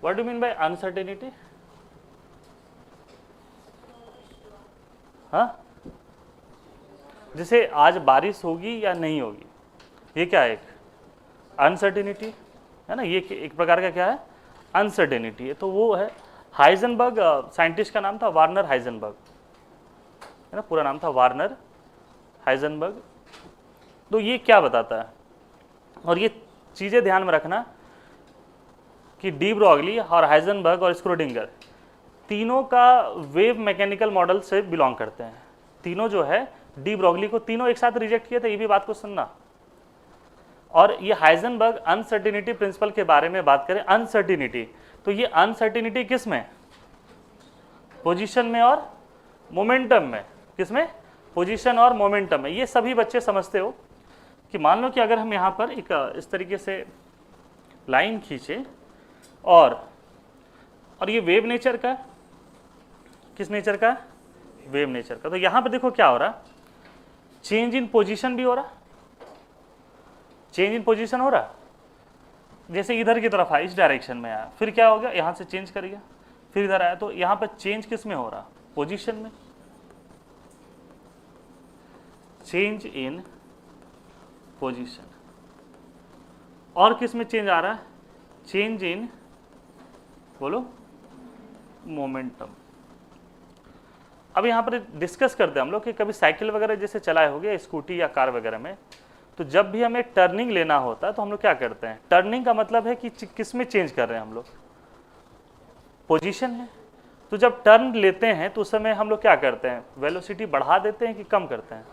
What do mean by uncertainty? हाँ, जैसे आज बारिश होगी या नहीं होगी, ये क्या है? एक अनसर्टेनिटी है ना, ये एक प्रकार का क्या है? अनसर्टेनिटी है। तो वो है हाइजेनबर्ग, साइंटिस्ट का नाम था वार्नर हाइजेनबर्ग, है ना, पूरा नाम था वार्नर हाइजेनबर्ग। तो ये क्या बताता है, और ये चीज़ें ध्यान में रखना कि डी ब्रॉगली और हाइजेनबर्ग और स्क्रोडिंगर तीनों का वेव मैकेनिकल मॉडल से बिलोंग करते हैं। तीनों जो है डी ब्रॉगली को तीनों एक साथ रिजेक्ट किए थे, ये भी बात को सुनना। और ये हाइजेनबर्ग अनसर्टिनिटी प्रिंसिपल के बारे में बात करें, अनसर्टिनिटी, तो ये अनसर्टिनिटी किस में? पोजीशन में और मोमेंटम में। किस में? पोजीशन और मोमेंटम में। ये सभी बच्चे समझते हो कि मान लो कि अगर हम यहाँ पर एक इस तरीके से लाइन खींचे और ये वेव नेचर का, किस नेचर का? वेव नेचर का। तो यहाँ पे देखो क्या हो रहा, चेंज इन पोजीशन भी हो रहा, चेंज इन पोजीशन हो रहा। जैसे इधर की तरफ आया, इस डायरेक्शन में आया, फिर क्या हो गया, यहाँ से चेंज कर गया, फिर इधर आया, तो यहाँ पर चेंज किस में हो रहा? पोजीशन में। Change in position. और किस में चेंज आ रहा है? चेंज इन, बोलो, मोमेंटम। अब यहाँ पर डिस्कस करते हैं हम लोग कि कभी साइकिल वगैरह जैसे चलाए हो गया, स्कूटी या कार वगैरह में, तो जब भी हमें टर्निंग लेना होता है तो हम लोग क्या करते हैं? टर्निंग का मतलब है कि किस में चेंज कर रहे हैं हम लोग? पोजीशन में। तो जब टर्न लेते हैं तो उस समय हम लोग क्या करते हैं? वेलोसिटी बढ़ा देते हैं कि कम करते हैं?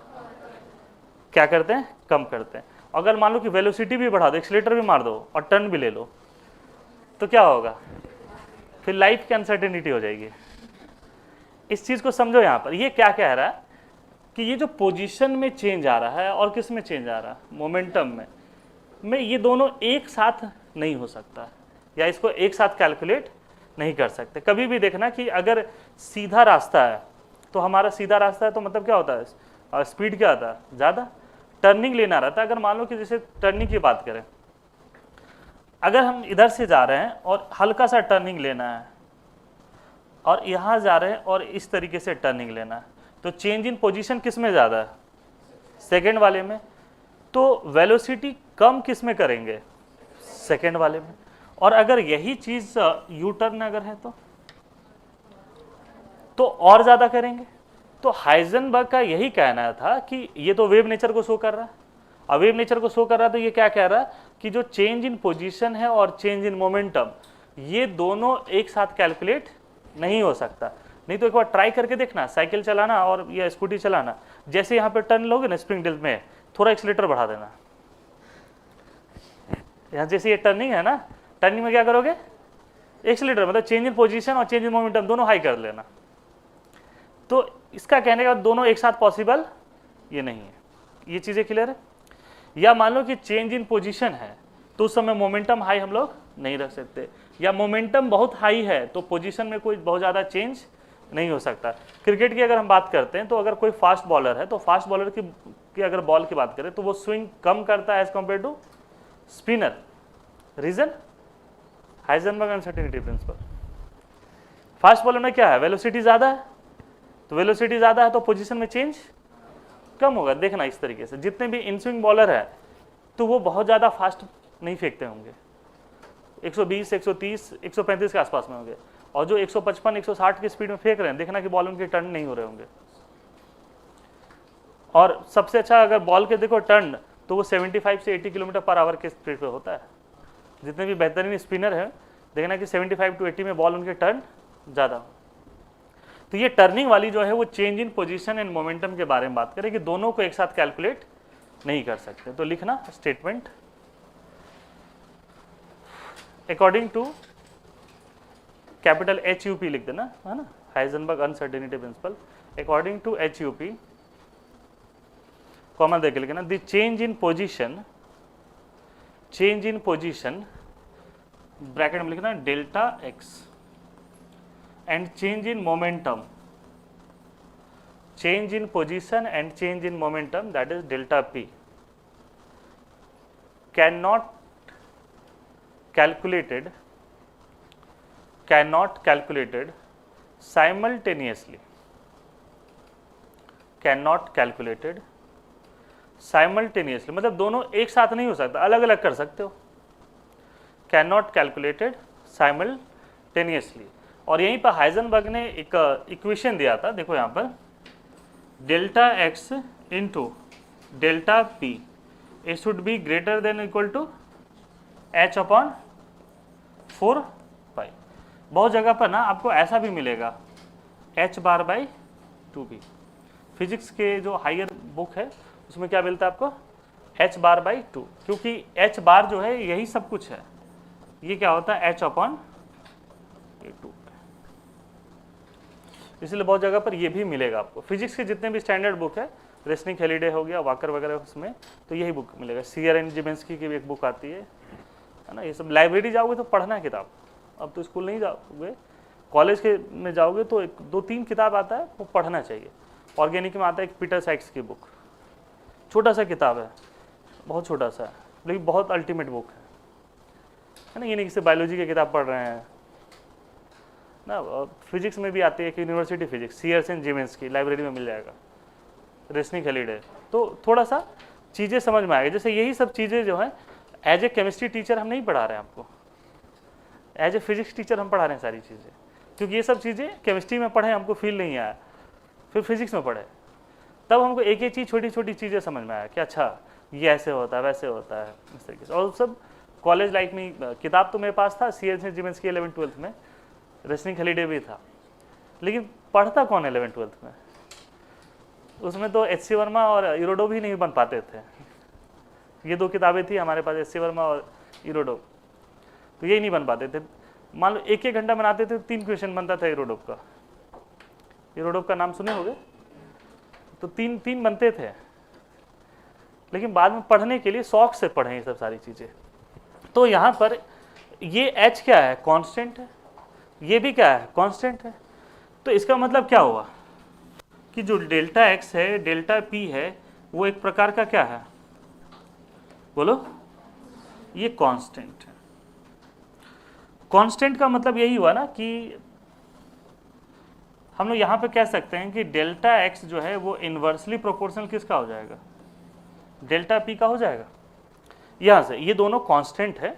क्या करते हैं? कम करते हैं। अगर मान लो कि वेलोसिटी भी बढ़ा दो, एक्सीलेटर भी मार दो और टर्न भी ले लो, तो क्या होगा? फिर लाइफ की अनसर्टेनिटी हो जाएगी। इस चीज को समझो। यहाँ पर ये क्या कह रहा है कि ये जो पोजीशन में चेंज आ रहा है और किस में चेंज आ रहा है? मोमेंटम में ये दोनों एक साथ नहीं हो सकता, या इसको एक साथ कैलकुलेट नहीं कर सकते। कभी भी देखना कि अगर सीधा रास्ता है तो हमारा सीधा रास्ता है तो मतलब क्या होता है? स्पीड क्या आता है? ज़्यादा। टर्निंग लेना रहता है। अगर मान लो कि जैसे टर्निंग की बात करें, अगर हम इधर से जा रहे हैं और हल्का सा टर्निंग लेना है और यहाँ जा रहे हैं और इस तरीके से टर्निंग लेना है, तो चेंज इन पोजीशन किस में ज़्यादा है? सेकेंड वाले में। तो वेलोसिटी कम किस में करेंगे? सेकेंड वाले में। और अगर यही चीज़ यू टर्न अगर है तो और ज़्यादा करेंगे। तो हाइजेनबर्ग का यही कहना था कि ये तो वेव नेचर को शो कर रहा है, और वेव नेचर को शो कर रहा है, तो ये क्या कह रहा है कि जो चेंज इन पोजीशन है और चेंज इन मोमेंटम, ये दोनों एक साथ कैलकुलेट नहीं हो सकता। नहीं तो एक बार ट्राई करके देखना, साइकिल चलाना और या स्कूटी चलाना, जैसे यहाँ पे टर्न लोगे ना स्प्रिंग डिल में, थोड़ा एक्सीलेटर बढ़ा देना। यहाँ जैसे ये टर्निंग है ना, टर्निंग में क्या करोगे? एक्सीलेटर, मतलब चेंज इन पोजीशन और चेंज इन मोमेंटम दोनों हाई कर लेना। तो इसका कहने का दोनों एक साथ पॉसिबल ये नहीं है। ये चीज़ें क्लियर है? या मान लो कि चेंज इन पोजीशन है तो उस समय मोमेंटम हाई हम लोग नहीं रख सकते, या मोमेंटम बहुत हाई है तो पोजीशन में कोई बहुत ज़्यादा चेंज नहीं हो सकता। क्रिकेट की अगर हम बात करते हैं तो अगर कोई फास्ट बॉलर है तो फास्ट बॉलर की अगर बॉल की बात करें तो वो स्विंग कम करता है as compare to spinner. Reason? Heisenberg uncertainty principle. Fast bowler में क्या है? वेलोसिटी ज़्यादा है, तो वेलोसिटी ज़्यादा है तो पोजीशन में चेंज कम होगा। देखना इस तरीके से, जितने भी इन स्विंग बॉलर है तो वो बहुत ज़्यादा फास्ट नहीं फेंकते होंगे, 120, 130, 135 के आसपास में होंगे, और जो 155, 160 की स्पीड में फेंक रहे हैं, देखना कि बॉल उनके टर्न नहीं हो रहे होंगे। और सबसे अच्छा अगर बॉल के देखो टर्न, तो वो 75 से 80 किलोमीटर पर आवर के स्पीड पे होता है। जितने भी बेहतरीन स्पिनर है, देखना कि 75 to 80 में बॉल उनके टर्न ज़्यादा हो। तो ये टर्निंग वाली जो है वो change in position and momentum के बारे में बात करें कि दोनों को एक साथ कैलकुलेट नहीं कर सकते। तो लिखना statement, according to capital HUP लिख देना, है ना, Heisenberg uncertainty principle, according to HUP, common देके लिखना, the change in position bracket में लिखना delta x and change in momentum, change in position and change in momentum, that is delta p, cannot calculated cannot calculated simultaneously, cannot calculated simultaneously मतलब दोनों एक साथ नहीं हो सकता, अलग अलग कर सकते हो, cannot calculated simultaneously। और यहीं पर हाइजेनबर्ग ने एक इक्वेशन दिया था, देखो यहाँ पर delta X into delta P it should be greater than equal to h upon 4 पाई। बहुत जगह पर ना आपको ऐसा भी मिलेगा h bar by 2b। Physics के जो हायर बुक है उसमें क्या मिलता है आपको h बार बाई 2, क्योंकि h बार जो है यही सब कुछ है, ये क्या होता है h अपॉन 2। इसलिए बहुत जगह पर ये भी मिलेगा आपको। फिजिक्स के जितने भी स्टैंडर्ड बुक है, रेस्निक हेलिडे हो गया, वाकर वगैरह, उसमें तो यही बुक मिलेगा। CRN जिमेंस्की की भी एक बुक आती है ना। ये सब लाइब्रेरी जाओगे तो पढ़ना है किताब, अब तो स्कूल नहीं जाओगे, कॉलेज के में जाओगे तो 2-3 किताब आता है वो पढ़ना चाहिए। ऑर्गेनिक में आता है एक पीटर साइक्स की बुक, छोटा सा किताब है, बहुत छोटा सा है, लेकिन बहुत अल्टीमेट बुक है ना। ये नहीं कि बायोलॉजी की किताब पढ़ रहे हैं ना। फिजिक्स में भी आती है कि यूनिवर्सिटी फिजिक्स, CRN जिमेंस्की लाइब्रेरी में मिल जाएगा, रेस्निक हेलिडे, तो थोड़ा सा चीज़ें समझ में आएगी। जैसे यही सब चीज़ें जो है एज ए केमिस्ट्री टीचर हम नहीं पढ़ा रहे हैं आपको, एज ए फिजिक्स टीचर हम पढ़ा रहे हैं सारी चीज़ें, क्योंकि ये सब चीज़ें केमिस्ट्री में पढ़े हमको फील नहीं आया, फिर फिजिक्स में पढ़े तब हमको एक एक चीज़, छोटी छोटी चीज़ें समझ में आया कि अच्छा ये ऐसे होता है वैसे होता है, इस तरीके से। और सब कॉलेज लाइफ में किताब तो मेरे पास था, CRN जिमेंस्की 11th-12th में, रेस्निक हेलिडे भी था, लेकिन पढ़ता कौन 11th-12th में? उसमें तो HC वर्मा और यूरोडो भी नहीं बन पाते थे। ये 2 किताबें थी हमारे पास, HC वर्मा और यूरोडो, तो यही नहीं बन पाते थे। मान लो 1-1 घंटा बनाते थे, 3 क्वेश्चन बनता था यूरोडो का। यूरोडो का नाम सुने होंगे, तो 3 बनते थे, लेकिन बाद में पढ़ने के लिए शौक से पढ़े ये सब सारी चीज़ें। तो यहाँ पर ये h क्या है, कांस्टेंट है, ये भी क्या है, कांस्टेंट है। तो इसका मतलब क्या हुआ कि जो डेल्टा x है, डेल्टा p है, वो एक प्रकार का क्या है, बोलो, ये कांस्टेंट है। कांस्टेंट का मतलब यही हुआ ना कि हम लोग यहाँ पे कह सकते हैं कि डेल्टा x जो है वो इन्वर्सली प्रोपोर्शनल किसका हो जाएगा, डेल्टा p का हो जाएगा। यहाँ से ये दोनों कांस्टेंट है,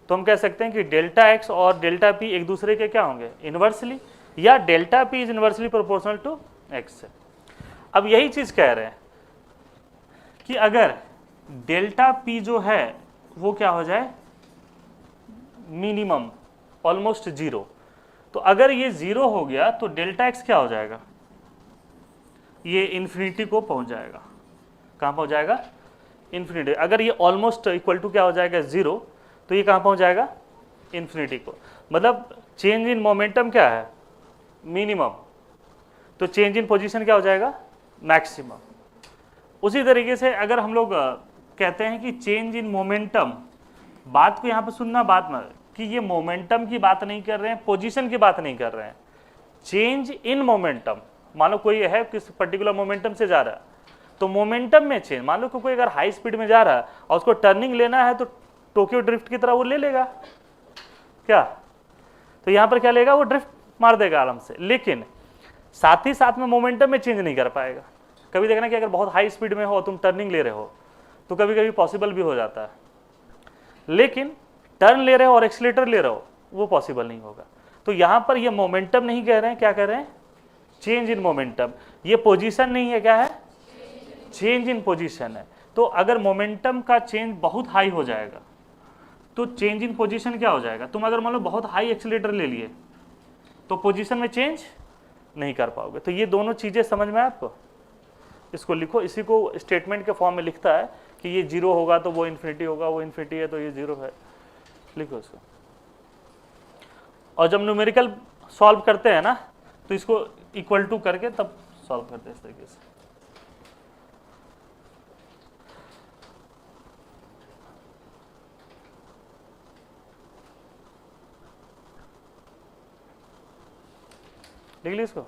तो हम कह सकते हैं कि डेल्टा x और डेल्टा p एक दूसरे के क्या होंगे, इन्वर्सली, या delta p is inversely proportional to x। अब यही चीज कह रहे हैं कि अगर डेल्टा p जो है वो क्या हो जाए, मिनिमम ऑलमोस्ट 0, तो अगर ये 0 हो गया तो डेल्टा x क्या हो जाएगा, ये इन्फिनिटी को पहुंच जाएगा। कहाँ पहुंच जाएगा, इन्फिनिटी। अगर ये ऑलमोस्ट इक्वल टू क्या हो जाएगा, 0, तो ये कहाँ पहुंच जाएगा, इन्फिनिटी को। मतलब चेंज इन मोमेंटम क्या है, मिनिमम, तो चेंज इन पोजीशन क्या हो जाएगा, मैक्सिमम। उसी तरीके से अगर हम लोग कहते हैं कि चेंज इन मोमेंटम, बात को यहाँ पे सुनना, बात में कि ये मोमेंटम की बात नहीं कर रहे हैं, पोजीशन की बात नहीं कर रहे हैं, चेंज इन मोमेंटम। मान लो कोई है किस पर्टिकुलर मोमेंटम से जा रहा है, तो मोमेंटम में चेंज, मान लो कोई अगर हाई स्पीड में जा रहा है और उसको टर्निंग लेना है तो टोक्यो ड्रिफ्ट की तरह वो ले लेगा क्या, तो यहाँ पर क्या लेगा, वो ड्रिफ्ट मार देगा आराम से, लेकिन साथ ही साथ में मोमेंटम में चेंज नहीं कर पाएगा। कभी देखना कि अगर बहुत हाई स्पीड में हो तुम टर्निंग ले रहे हो तो कभी कभी पॉसिबल भी हो जाता है, लेकिन टर्न ले रहे हो और एक्सीलेटर ले रहे हो वो पॉसिबल नहीं होगा। तो यहाँ पर ये मोमेंटम नहीं कह रहे हैं, क्या कह रहे हैं, चेंज इन मोमेंटम। ये पोजीशन नहीं है, क्या है, चेंज इन पोजीशन है। तो अगर मोमेंटम का चेंज बहुत हाई हो जाएगा तो चेंज इन पोजीशन क्या हो जाएगा, तुम अगर मान लो बहुत हाई एक्सीलेटर ले लिए तो पोजीशन में चेंज नहीं कर पाओगे। तो ये दोनों चीजें समझ में आपको, इसको लिखो, इसी को स्टेटमेंट के फॉर्म में लिखता है कि ये 0 होगा तो वो इन्फिनिटी होगा, वो इन्फिनिटी है तो ये 0 है, लिखो इसको। और जब न्यूमेरिकल सॉल्व करते हैं ना तो इसको इक्वल टू करके तब सॉल्व करते हैं इस तरीके से। लिख ली इसको।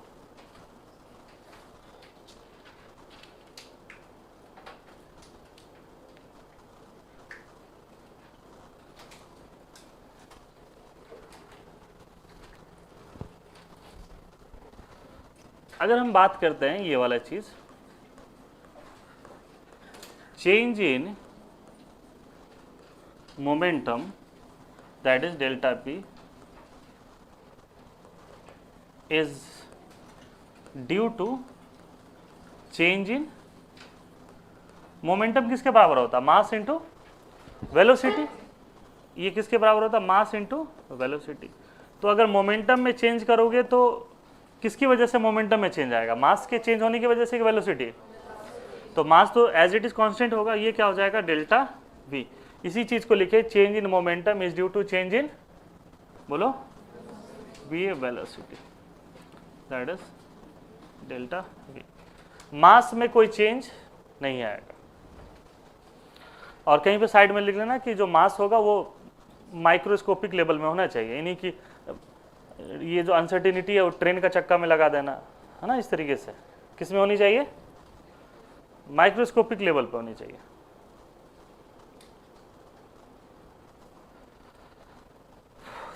अगर हम बात करते हैं ये वाला चीज, change in momentum that is delta P is due to change in momentum. किसके बराबर होता है? Mass into velocity. ये किसके बराबर होता है? Mass into velocity. तो अगर मोमेंटम में चेंज करोगे तो किसकी वजह से मोमेंटम में चेंज आएगा? मास के चेंज होने की वजह से कि वेलोसिटी? तो मास तो एज इट इज कांस्टेंट होगा, ये क्या हो जाएगा? Delta V. इसी चीज को लिखे, change in momentum is due to change in, बोलो, V velocity, that is delta V. Mass में कोई चेंज नहीं आएगा। और कहीं पे साइड में लिख लेना कि जो मास होगा वो माइक्रोस्कोपिक लेवल में होना चाहिए, यानी कि ये जो अनसर्टिनिटी है वो ट्रेन का चक्का में लगा देना है ना, इस तरीके से। किस में होनी चाहिए? माइक्रोस्कोपिक लेवल पे होनी चाहिए।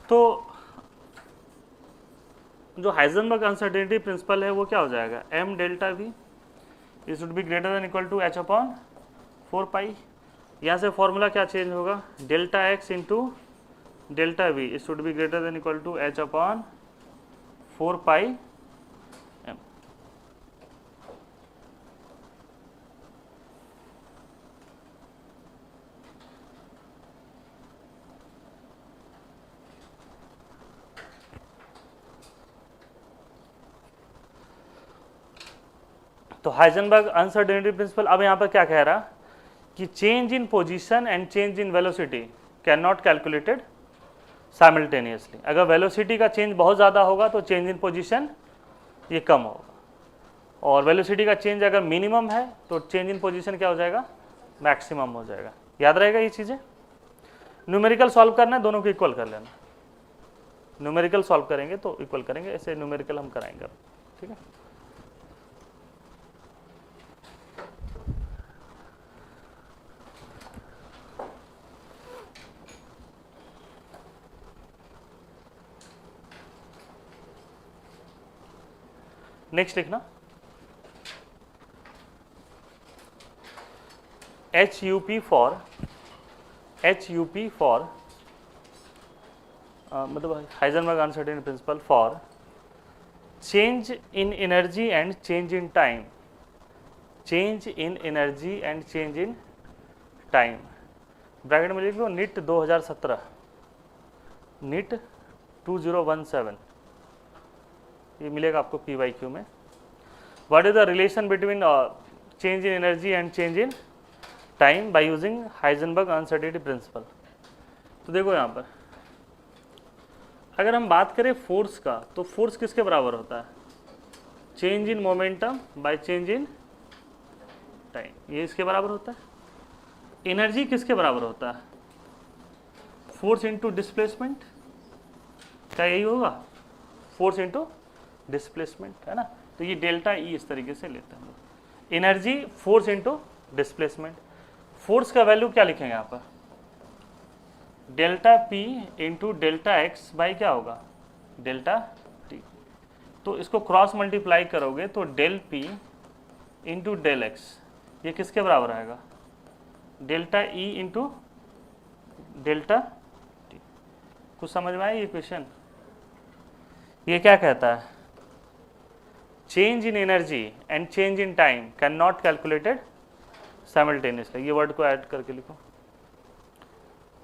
तो जो हाइजेनबर्ग अनसर्टिनिटी प्रिंसिपल है वो क्या हो जाएगा? m delta V it should be greater than equal to h upon 4 pi. यहाँ से फॉर्मूला क्या चेंज होगा? Delta x into delta V it should be greater than equal to h upon 4 pi m। तो Heisenberg uncertainty principle अब यहाँ पर क्या कह रहा कि change in position and change in velocity can not calculated simultaneously. अगर वेलोसिटी का चेंज बहुत ज़्यादा होगा तो चेंज इन पोजीशन ये कम होगा, और वेलोसिटी का चेंज अगर मिनिमम है तो चेंज इन पोजीशन क्या हो जाएगा? मैक्सिमम हो जाएगा। याद रहेगा ये चीज़ें? न्यूमेरिकल सॉल्व करना है, दोनों को इक्वल कर लेना। न्यूमेरिकल सॉल्व करेंगे तो इक्वल करेंगे, ऐसे न्यूमेरिकल हम कराएंगे अब, ठीक है। नेक्स्ट लिखना, HUP फॉर मतलब Heisenberg uncertainty principal for change in energy and change in time, change in energy and change in time. Bracket में लिख लो निट 2017, निट 2017, ये मिलेगा आपको PYQ में। What is the relation between change in energy and change in time by using Heisenberg uncertainty principal? तो देखो यहाँ पर अगर हम बात करें फोर्स का, तो फोर्स किसके बराबर होता है? Change in momentum by change in time, ये इसके बराबर होता है। एनर्जी किसके बराबर होता है? फोर्स इंटू डिस्प्लेसमेंट, क्या यही होगा? फोर्स इंटू डिस्प्लेसमेंट, है ना। तो ये डेल्टा ई इस तरीके से लेते हैं हम लोग। Energy force into displacement. Force का वैल्यू क्या लिखेंगे यहाँ पर? Delta P into delta X by क्या होगा? Delta T. तो इसको क्रॉस मल्टीप्लाई करोगे तो del P into del X, ये किसके बराबर आएगा? Delta E into delta T. कुछ समझ में आया ये क्वेश्चन? ये क्या कहता है? Change in energy and change in time can not calculated simultaneously. ये वर्ड को ऐड करके लिखो,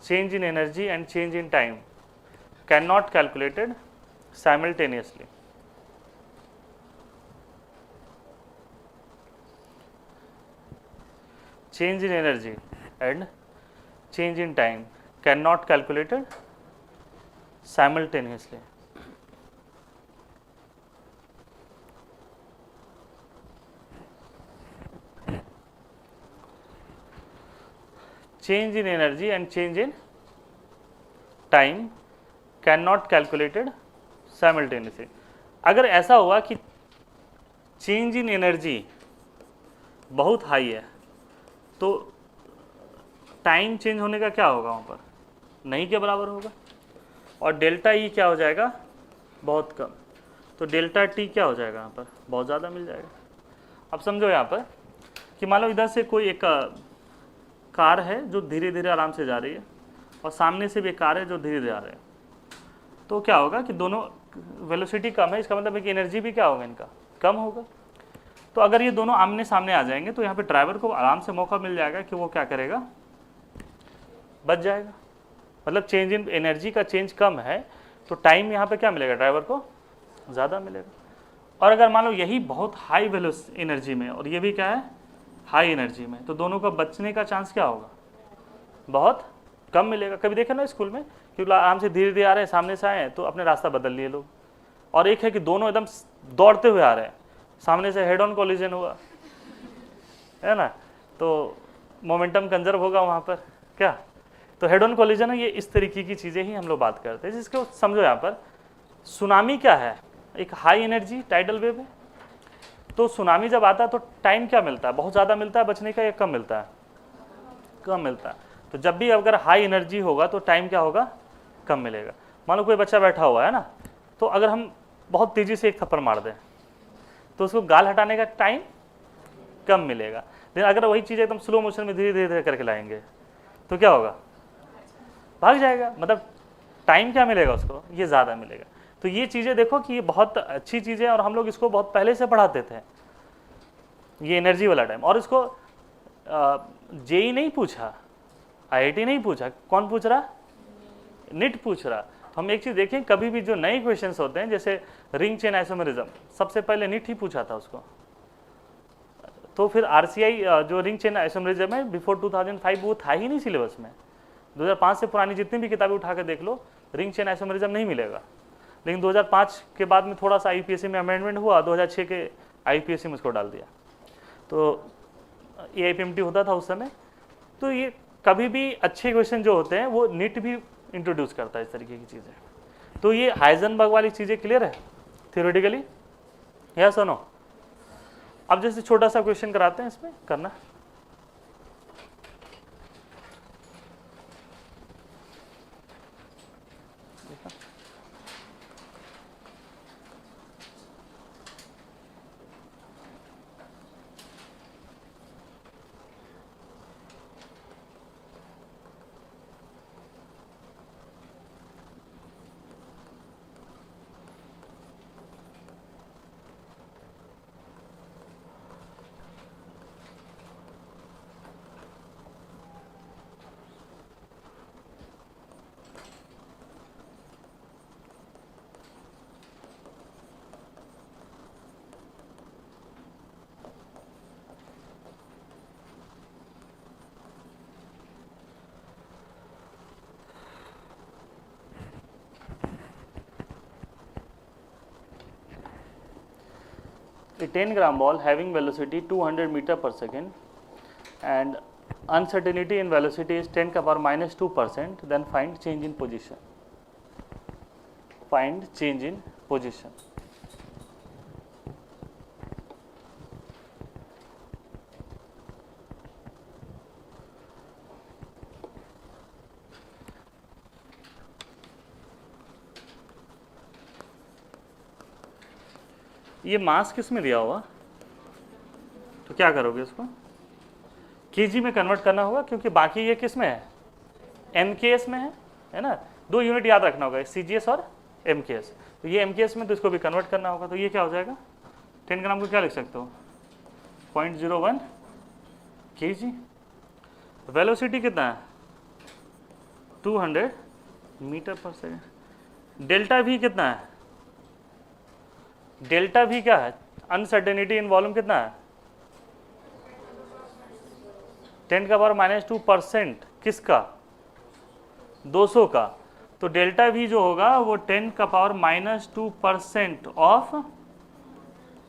change in energy and change in time can not calculated simultaneously. Change in energy and change in time can not calculated simultaneously. change in energy and change in time cannot calculated simultaneously। अगर ऐसा हुआ कि change इन energy बहुत high है तो time change होने का क्या होगा? वहाँ पर नहीं के बराबर होगा, और डेल्टा ई क्या हो जाएगा? बहुत कम। तो डेल्टा टी क्या हो जाएगा यहाँ पर, बहुत ज़्यादा मिल जाएगा। अब समझो यहाँ पर कि मान लो इधर से कोई एक कार है जो धीरे धीरे आराम से जा रही है और सामने से भी एक कार है जो धीरे धीरे आ रहे हैं, तो क्या होगा कि दोनों वेलोसिटी कम है, इसका मतलब है कि एनर्जी भी क्या होगा, इनका कम होगा। तो अगर ये दोनों आमने सामने आ जाएंगे तो यहाँ पे ड्राइवर को आराम से मौका मिल जाएगा कि वो क्या करेगा, बच जाएगा। मतलब चेंज इन एनर्जी का चेंज कम है तो टाइम यहाँ पे क्या मिलेगा, ड्राइवर को ज़्यादा मिलेगा। और अगर मान लो यही बहुत हाई एनर्जी में और ये भी क्या है, हाई एनर्जी में, तो दोनों का बचने का चांस क्या होगा, बहुत कम मिलेगा। कभी देखे ना स्कूल में कि आराम से धीरे धीरे आ रहे हैं, सामने से आए हैं तो अपने रास्ता बदल लिए लोग, और एक है कि दोनों एकदम दौड़ते हुए आ रहे हैं, सामने से हेड ऑन कोलिजन हुआ है ना, तो मोमेंटम कंजर्व होगा वहाँ पर क्या। तो हेड ऑन कोलिजन है, ये इस तरीके की चीज़ें ही हम लोग बात करते हैं। जिसको समझो यहाँ पर सुनामी क्या है, एक हाई एनर्जी टाइडल वेव है। तो सुनामी जब आता है तो टाइम क्या मिलता है, बहुत ज़्यादा मिलता है बचने का या कम मिलता है, कम मिलता है। तो जब भी अगर हाई एनर्जी होगा तो टाइम क्या होगा, कम मिलेगा। मान लो कोई बच्चा बैठा हुआ है ना, तो अगर हम बहुत तेज़ी से एक थप्पड़ मार दें तो उसको गाल हटाने का टाइम कम मिलेगा। लेकिन अगर वही चीज़ एकदम स्लो मोशन में धीरे धीरे करके लाएंगे तो क्या होगा, भाग जाएगा। मतलब टाइम क्या मिलेगा उसको, ये ज़्यादा मिलेगा। तो ये चीज़ें देखो कि ये बहुत अच्छी चीज़ें और हम लोग इसको बहुत पहले से पढ़ाते थे, ये एनर्जी वाला टाइम। और इसको जेई नहीं पूछा, आईआईटी नहीं पूछा, कौन पूछ रहा, निट पूछ रहा। हम एक चीज़ देखें, कभी भी जो नए क्वेश्चंस होते हैं जैसे रिंग चेन आइसोमेरिज्म, सबसे पहले निट ही पूछा था उसको। तो फिर आरसीआई जो रिंग चेन आइसोमेरिज्म है बिफोर 2005 वो था ही नहीं सिलेबस में। 2005 से पुरानी जितनी भी किताबें उठा के देख लो, रिंग चेन आइसोमेरिज्म नहीं मिलेगा। लेकिन 2005 के बाद में थोड़ा सा आईपीएससी में अमेंडमेंट हुआ, 2006 के आईपीएससी में उसको डाल दिया। तो एआईपीएमटी होता था उस समय। तो ये कभी भी अच्छे क्वेश्चन जो होते हैं वो नीट भी इंट्रोड्यूस करता है इस तरीके की चीज़ें। तो ये हाइजेनबर्ग वाली चीज़ें क्लियर है थियोरेटिकली, या सुनो। अब जैसे छोटा सा क्वेश्चन कराते हैं, इसमें करना a 10 gram ball having velocity 200 meter per second and uncertainty in velocity is 10 to the power minus 2%, then find change in position. Find change in position. ये मास किस में दिया होगा, तो क्या करोगे इसको केजी में कन्वर्ट करना होगा, क्योंकि बाकी ये किस में है, एमकेएस में है ना। 2 यूनिट याद रखना होगा, सीजीएस और एमकेएस। तो ये एमकेएस में, तो इसको भी कन्वर्ट करना होगा। तो ये क्या हो जाएगा, 10 ग्राम को क्या लिख सकते हो, 0.01 केजी। वेलोसिटी कितना है, 200 मीटर पर सेकेंड। डेल्टा भी कितना है, डेल्टा भी क्या है, अनसर्टेनिटी इन वॉल्यूम कितना है, 10 का पावर माइनस 2%, किसका, 200 का। तो डेल्टा भी जो होगा वो 10 का पावर माइनस 2% ऑफ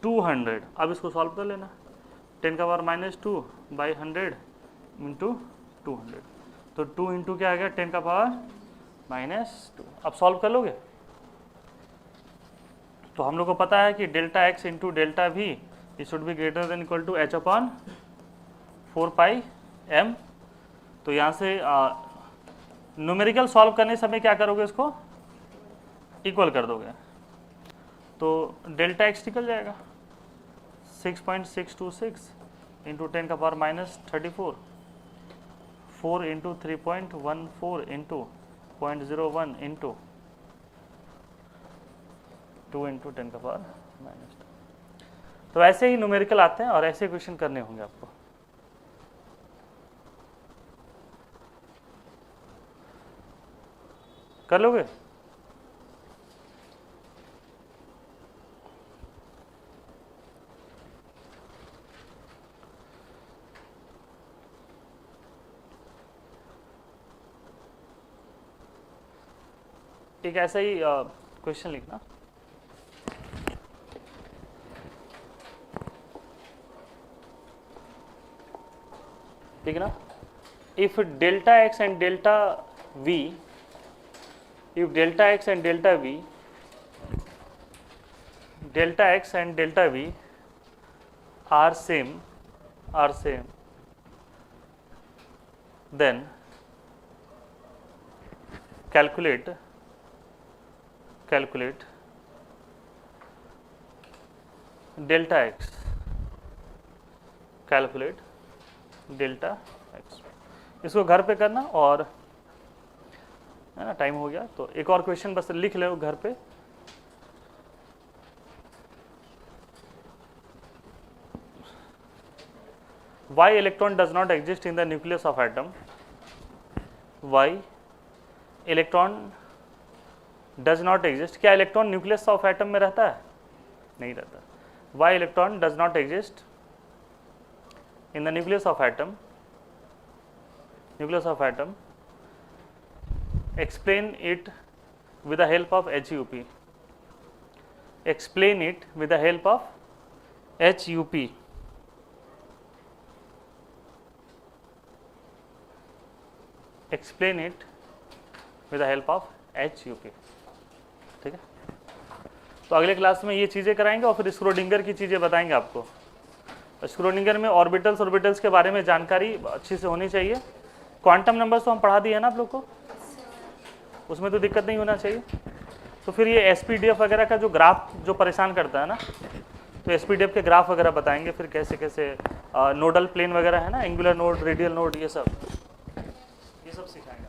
200। अब इसको सॉल्व कर लेना, 10 का पावर माइनस 2 बाई 100 इंटू 200। तो 2 इंटू क्या आ गया, 10 का पावर माइनस 2। अब सॉल्व कर लोगे। तो हम लोग को पता है कि delta X into delta V it should be greater than equal to H upon 4 pi M. तो यहाँ से न्यूमेरिकल सॉल्व करने समय क्या करोगे, इसको इक्वल कर दोगे। तो डेल्टा एक्स निकल जाएगा 6.626 इंटू 10 का power minus 34, 4 into 3.14 into 0.01 into 2 into 10 का पावर माइनस 2। तो ऐसे ही न्यूमेरिकल आते हैं और ऐसे क्वेश्चन करने होंगे आपको। कर लोगे? एक ऐसा ही क्वेश्चन लिखना, ठीक है ना। If delta x and delta we, if delta x and delta v, delta x and delta v are same, then calculate delta x, calculate delta x। इसको घर पे करना, और है ना, टाइम हो गया तो एक और क्वेश्चन बस लिख लो घर पे। Why electron does not exist in the nucleus of atom? Why electron does not exist? क्या इलेक्ट्रॉन न्यूक्लियस ऑफ एटम में रहता है? नहीं रहता। Why electron does not exist in the nucleus of atom? Explain it with the help of HUP. Explain it with the help of HUP. Explain it with the help of HUP। ठीक है, तो अगले class में ये चीज़ें कराएंगे और फिर स्क्रोडिंगर की चीज़ें बताएंगे आपको। स्क्रोडिंगर में ऑर्बिटल्स के बारे में जानकारी अच्छी से होनी चाहिए। क्वांटम नंबर्स तो हम पढ़ा दिए ना आप लोग को, उसमें तो दिक्कत नहीं होना चाहिए। तो फिर ये SPDF वगैरह का जो ग्राफ जो परेशान करता है ना, तो SPDF के ग्राफ वगैरह बताएंगे, फिर कैसे कैसे नोडल प्लेन वगैरह है ना, एंगुलर नोड, रेडियल नोड, ये सब सिखाएंगे।